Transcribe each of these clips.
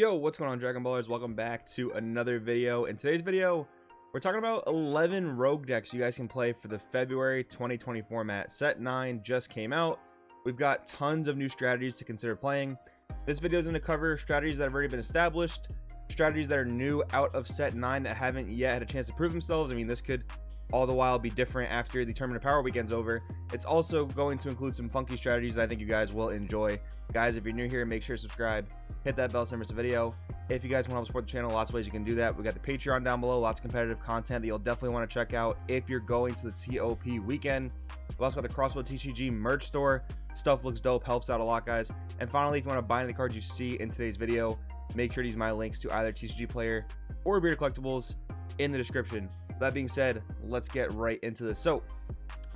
Yo, what's going on, Dragon Ballers? Welcome back to another video. In today's video, we're talking about 11 rogue decks you guys can play for the February 2020 format. Set 9 just came out. We've got tons of new strategies to consider playing. This video is going to cover strategies that have already been established, strategies that are new out of set 9 that haven't yet had a chance to prove themselves. I mean, this could all the while be different after the Tournament of Power weekend's over. It's also going to include some funky strategies that I think you guys will enjoy. Guys, if you're new here, make sure to subscribe, hit that bell so you never miss a video. If you guys want to help support the channel, lots of ways you can do that. We got the Patreon down below, lots of competitive content that you'll definitely want to check out if you're going to the TOP weekend. We also got the Crossroad TCG merch store. Stuff looks dope, helps out a lot, guys. And finally, if you want to buy any of the cards you see in today's video, make sure to use my links to either TCG Player or Bearded Collectibles in the description. That being said, let's get right into this. So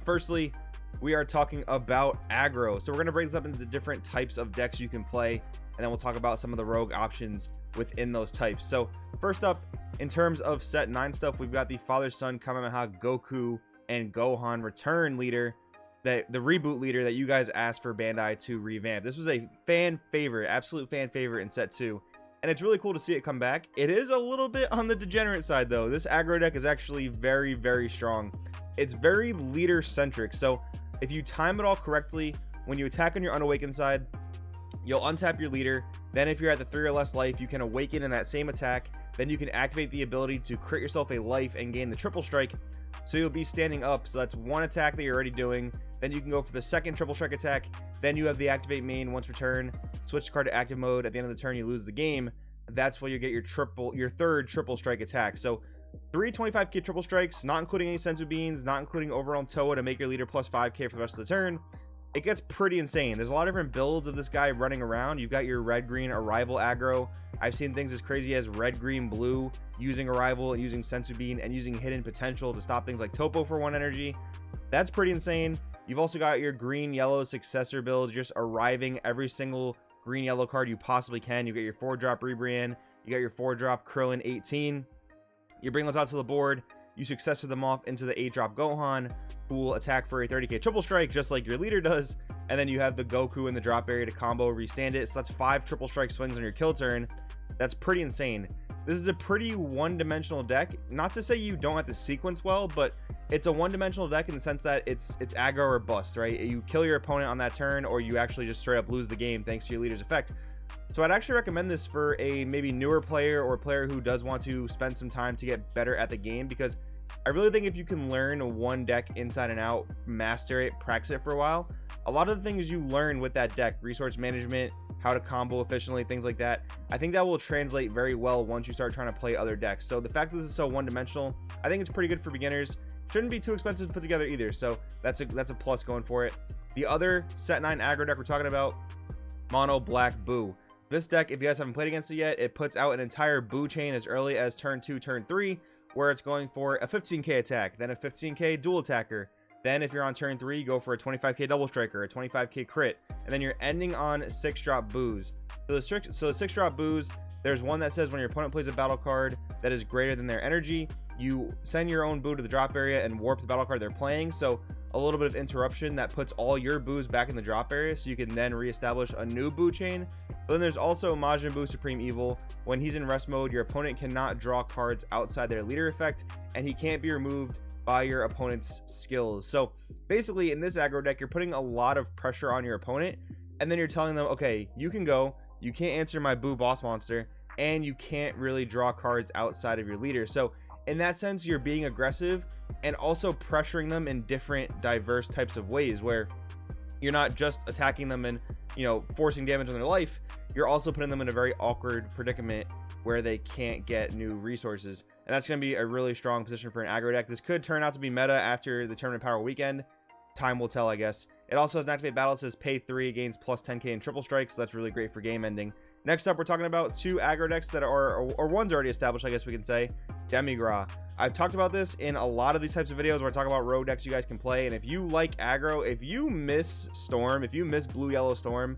firstly, we are talking about aggro. So we're going to break this up into the different types of decks you can play, and then we'll talk about some of the rogue options within those types. So first up, in terms of set 9 stuff, we've got the Father Son Kamehameha Goku and Gohan return leader, the reboot leader that you guys asked for Bandai to revamp. This was a fan favorite, absolute fan favorite in set 2. And it's really cool to see it come back. It is a little bit on the degenerate side though. This aggro deck is actually very, very strong. It's very leader centric. So if you time it all correctly, when you attack on your unawakened side, you'll untap your leader. Then if you're at the 3 or less life, you can awaken in that same attack. Then you can activate the ability to crit yourself a life and gain the triple strike. So you'll be standing up. So that's one attack that you're already doing. Then you can go for the second triple strike attack. Then you have the activate main once per turn. Switch the card to active mode. At the end of the turn, you lose the game. That's where you get your third triple strike attack. So 3 25k triple strikes, not including any senzu beans, not including overwhelm Toa to make your leader plus 5k for the rest of the turn. It gets pretty insane. There's a lot of different builds of this guy running around. You've got your red green arrival aggro. I've seen things as crazy as red green blue using arrival and using senzu bean and using hidden potential to stop things like topo for 1 energy. That's pretty insane. You've also got your green yellow successor build, just arriving every single green yellow card you possibly can. You get your 4-drop Rebrian, you got your 4-drop Krillin 18. You bring those out to the board, you successor them off into the 8-drop Gohan, who will attack for a 30k triple strike just like your leader does. And then you have the Goku in the drop area to combo restand it. So that's 5 triple strike swings on your kill turn. That's pretty insane. This is a pretty one-dimensional deck. Not to say you don't have to sequence well, but it's a one-dimensional deck in the sense that it's aggro or bust, right? You kill your opponent on that turn, or you actually just straight up lose the game thanks to your leader's effect. So I'd actually recommend this for a maybe newer player or a player who does want to spend some time to get better at the game, because I really think if you can learn one deck inside and out, master it, practice it for a while, a lot of the things you learn with that deck, resource management, how to combo efficiently, things like that, I think that will translate very well once you start trying to play other decks. So the fact that this is so one-dimensional, I think it's pretty good for beginners. Shouldn't be too expensive to put together either, so that's a plus going for it. The other set 9 aggro deck we're talking about, Mono Black Boo. This deck, if you guys haven't played against it yet, it puts out an entire Boo chain as early as turn 2, turn 3, where it's going for a 15k attack, then a 15k dual attacker. Then if you're on turn 3, you go for a 25k double striker, a 25k crit, and then you're ending on 6-drop Boos. So the 6-drop Boos, there's one that says when your opponent plays a battle card that is greater than their energy, you send your own Boo to the drop area and warp the battle card they're playing. So a little bit of interruption that puts all your Boos back in the drop area, so you can then reestablish a new Boo chain. But then there's also Majin Buu Supreme Evil. When he's in rest mode, your opponent cannot draw cards outside their leader effect, and he can't be removed by your opponent's skills. So basically in this aggro deck, you're putting a lot of pressure on your opponent, and then you're telling them, okay, you can go, you can't answer my Boo boss monster, and you can't really draw cards outside of your leader. So in that sense, you're being aggressive and also pressuring them in different diverse types of ways, where you're not just attacking them and, you know, forcing damage on their life. You're also putting them in a very awkward predicament where they can't get new resources. And that's going to be a really strong position for an aggro deck. This could turn out to be meta after the Tournament Power weekend. Time will tell, I guess. It also has an activate battle. It says pay 3, gains plus 10k in triple strikes. So that's really great for game ending. Next up, we're talking about 2 aggro decks that are, or one's already established, I guess we can say. Demigra. I've talked about this in a lot of these types of videos where I talk about rogue decks you guys can play. And if you like aggro, if you miss Storm, if you miss Blue Yellow Storm,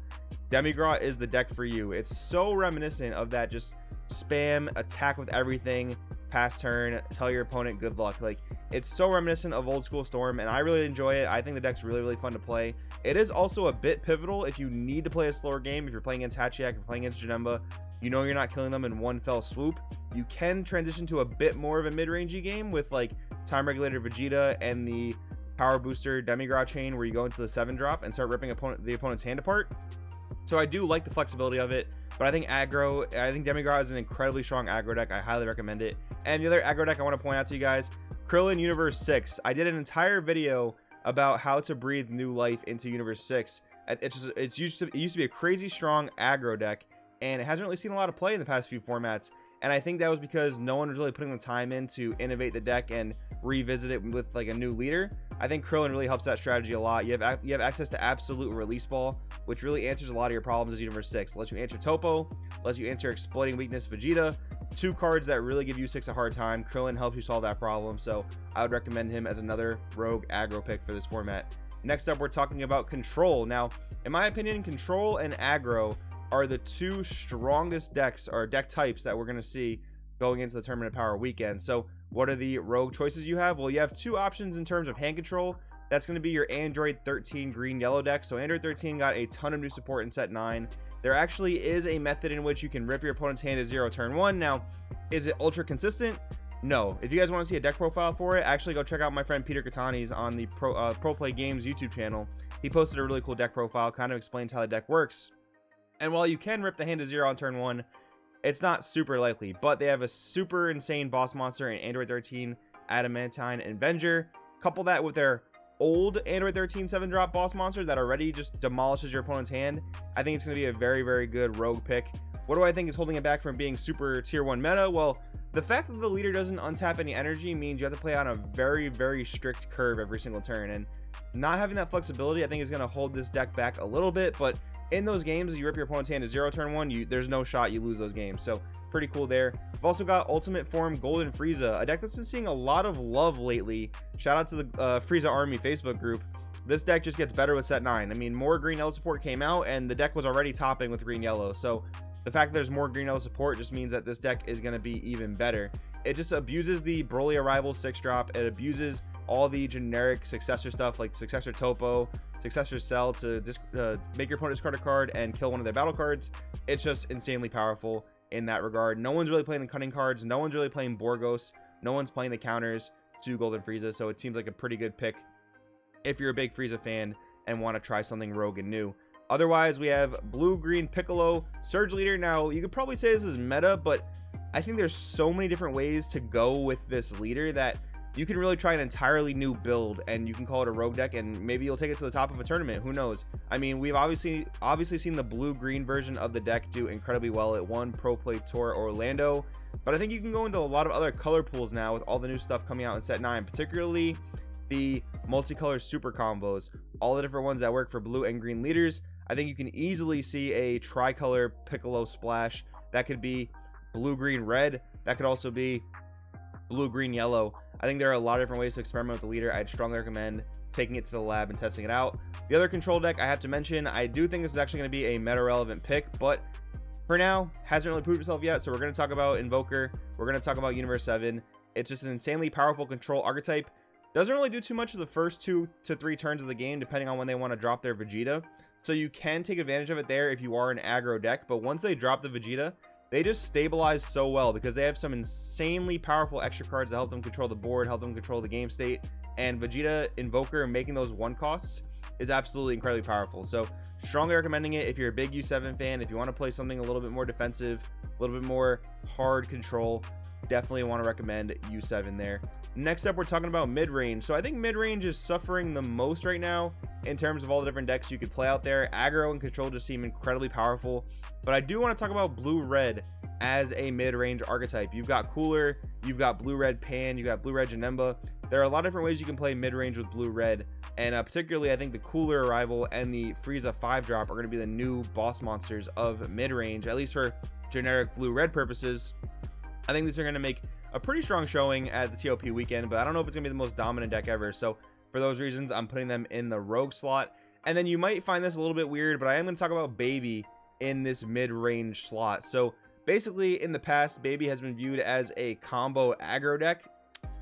Demigra is the deck for you. It's so reminiscent of that just spam attack with everything, pass turn, tell your opponent good luck. Like, it's so reminiscent of old school Storm, and I really enjoy it. I think the deck's really fun to play. It is also a bit pivotal if you need to play a slower game, if you're playing against Hachiyak, if you're playing against Janemba, you know you're not killing them in one fell swoop. You can transition to a bit more of a mid-rangey game with like time regulator Vegeta and the power booster Demigod chain, where you go into the 7-drop and start ripping the opponent's hand apart. So I do like the flexibility of it, but I think Demigod is an incredibly strong aggro deck. I highly recommend it. And the other aggro deck I want to point out to you guys, Krillin Universe 6. I did an entire video about how to breathe new life into Universe 6. It used to be a crazy strong aggro deck, and it hasn't really seen a lot of play in the past few formats. And I think that was because no one was really putting the time in to innovate the deck and revisit it with like a new leader. I think Krillin really helps that strategy a lot. You have access to absolute release ball, which really answers a lot of your problems as Universe 6. Lets you answer Topo, lets you answer exploiting weakness Vegeta. 2 cards that really give U6 a hard time. Krillin helps you solve that problem, so I would recommend him as another rogue aggro pick for this format. Next up, we're talking about Control. Now, in my opinion, Control and Aggro are the 2 strongest decks or deck types that we're going to see going into the Tournament of Power weekend. So what are the rogue choices you have? Well, you have 2 options in terms of hand control. That's going to be your Android 13 green yellow deck. So Android 13 got a ton of new support in set 9. There actually is a method in which you can rip your opponent's hand to 0 turn 1. Now, is it ultra consistent? No. If you guys want to see a deck profile for it, actually go check out my friend Peter Catani's on the Pro Play Games YouTube channel. He posted a really cool deck profile, kind of explains how the deck works. And while you can rip the hand to 0 on turn 1, it's not super likely, but they have a super insane boss monster in Android 13, Adamantine, and Avenger. Couple that with their old Android 13 7-drop boss monster that already just demolishes your opponent's hand. I think it's going to be a very, very good rogue pick. What do I think is holding it back from being super tier 1 meta? Well, the fact that the leader doesn't untap any energy means you have to play on a very, very strict curve every single turn, and not having that flexibility I think is going to hold this deck back a little bit. But in those games, you rip your opponent's hand to 0 turn 1, there's no shot you lose those games. So pretty cool there. We've also got Ultimate Form Golden Frieza, a deck that's been seeing a lot of love lately. Shout out to the Frieza Army Facebook group. This deck just gets better with set 9. I mean, more green yellow support came out, and the deck was already topping with green yellow. So the fact that there's more green yellow support just means that this deck is going to be even better. It just abuses the Broly Arrival 6-drop. It abuses all the generic successor stuff like Successor Topo, Successor Cell to make your opponent discard a card and kill one of their battle cards. It's just insanely powerful in that regard. No one's really playing the cunning cards. No one's really playing Borgos. No one's playing the counters to Golden Frieza. So it seems like a pretty good pick if you're a big Frieza fan and want to try something rogue and new. Otherwise, we have Blue-Green Piccolo Surge Leader. Now, you could probably say this is meta, but I think there's so many different ways to go with this leader that you can really try an entirely new build, and you can call it a rogue deck, and maybe you'll take it to the top of a tournament. Who knows? I mean, we've obviously seen the blue-green version of the deck do incredibly well. It won Pro Play Tour Orlando, but I think you can go into a lot of other color pools now with all the new stuff coming out in set 9, particularly the multicolor super combos, all the different ones that work for blue and green leaders. I think you can easily see a tricolor Piccolo splash. That could be blue-green red. That could also be blue-green yellow. I think there are a lot of different ways to experiment with the leader. I'd strongly recommend taking it to the lab and testing it out. The other control deck I have to mention, I do think this is actually going to be a meta-relevant pick, but for now, hasn't really proved itself yet. So we're going to talk about Invoker. We're going to talk about Universe 7. It's just an insanely powerful control archetype. Doesn't really do too much of the first 2 to 3 turns of the game, depending on when they want to drop their Vegeta. So you can take advantage of it there if you are an aggro deck, but once they drop the Vegeta, they just stabilize so well because they have some insanely powerful extra cards that help them control the board, help them control the game state, and Vegeta Invoker making those 1 costs is absolutely incredibly powerful. So strongly recommending it if you're a big U7 fan. If you want to play something a little bit more defensive, a little bit more hard control, definitely want to recommend U7 there. Next up, we're talking about mid-range. So I think mid-range is suffering the most right now in terms of all the different decks you could play out there. Aggro and control just seem incredibly powerful, but I do want to talk about blue-red as a mid-range archetype. You've got Cooler, you've got blue-red Pan, you've got blue-red Janemba. There are a lot of different ways you can play mid-range with blue-red, and particularly I think the Cooler Arrival and the Frieza 5-drop are going to be the new boss monsters of mid-range, at least for generic blue-red purposes. I think these are going to make a pretty strong showing at the TOP weekend, but I don't know if it's going to be the most dominant deck ever. So for those reasons, I'm putting them in the rogue slot. And then you might find this a little bit weird, but I am going to talk about Baby in this mid-range slot. So basically, in the past, Baby has been viewed as a combo aggro deck.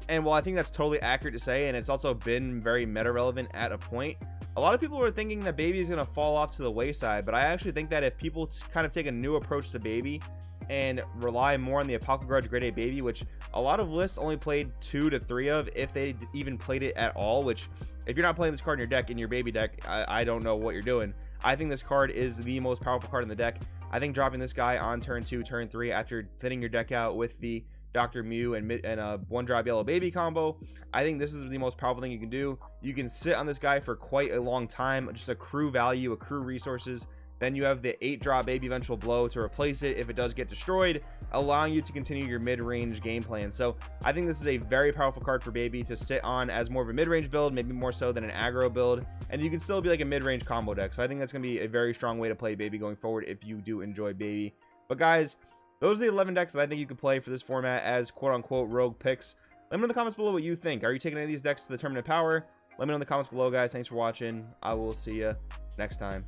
And while I think that's totally accurate to say, and it's also been very meta relevant at a point, A lot of people are thinking that Baby is going to fall off to the wayside, but I actually think that if people kind of take a new approach to Baby and rely more on the Apocalypse Grudge Grade A Baby, which a lot of lists only played 2 to 3 of, if they even played it at all, which if you're not playing this card in your deck, in your Baby deck, I don't know what you're doing. I think this card is the most powerful card in the deck. I think dropping this guy on turn 2, turn 3, after thinning your deck out with the Dr. Mew and a 1-drop yellow Baby combo, I think this is the most powerful thing you can do. You can sit on this guy for quite a long time, just accrue value, accrue resources. Then you have the 8-drop Baby Vengeful Blow to replace it if it does get destroyed, allowing you to continue your mid-range game plan. So I think this is a very powerful card for Baby to sit on as more of a mid-range build, maybe more so than an aggro build, and you can still be like a mid-range combo deck. So I think that's going to be a very strong way to play Baby going forward if you do enjoy Baby. But guys, those are the 11 decks that I think you could play for this format as quote-unquote rogue picks. Let me know in the comments below what you think. Are you taking any of these decks to the Tournament of Power? Let me know in the comments below, guys. Thanks for watching. I will see you next time.